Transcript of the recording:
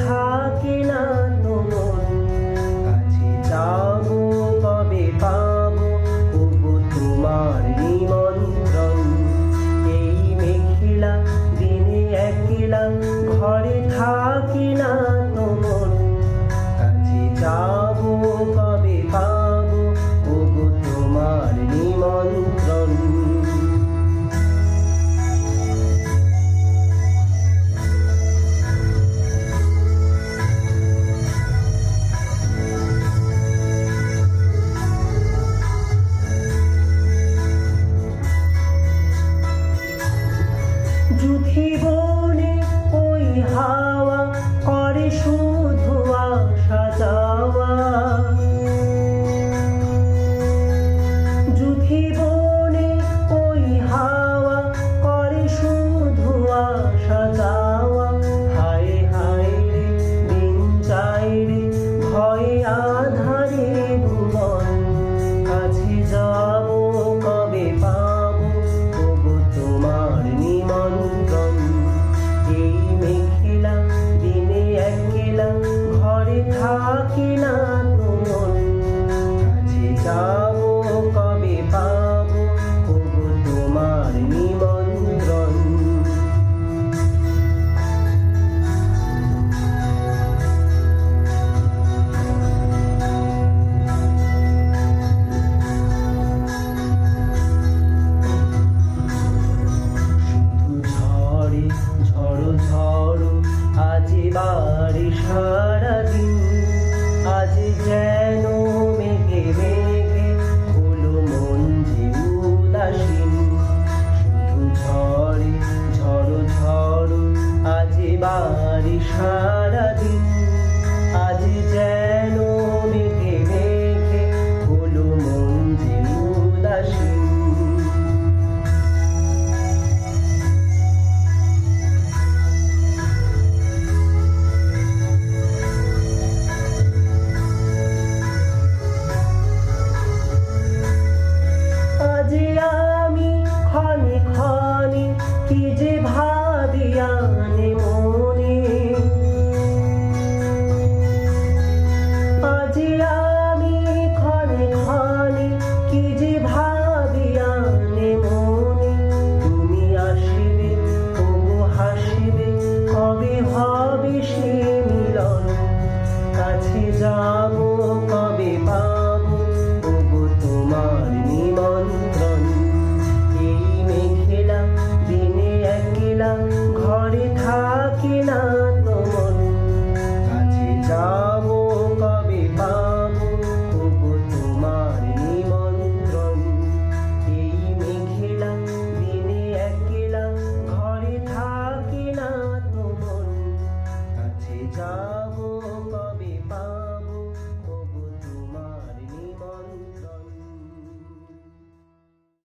থাকে না তো মন, কাছে যাবো কবে পাবো ওগো তোমার নিমন্ত্রণ। এই মেঘলা দিনে একলা ঘরে থাকে না তো মন, কাছে যাবো কবে পাবো ওগো তোমার নিমন্ত্রণ। যুথি বনে ওই হাওয়া করে শুধু আসা যাওয়া, যুথি বনে ওই হাওয়া করে শুধু আসা যাওয়া। হায় হায় রে দিন যায় রে ভয়ে আধারে ভুবন, কাছে যাবো কবে পাবো ওগো তোমার নিমন্ত্রণ। এই মেঘলা দিনে একলা ঘরে থাকে না তো মন, কাছে যাবো কবে পাবো ওগো তোমার নিমন্ত্রণ। ঝড়ো ঝড়ো আজ বাড়ি সারাদিন, আজ যেন মেঘে মেঘে হলো মন যে উদাসীন। শুধু ঝড়ে ঝড়ো ঝড়ো আজ বাড়ি সারাদিন, আজ যেন মেঘে মেঘে হলো মন যে উদাসীন। আমি ক্ষণে ক্ষণে কি যে ভাবি আনে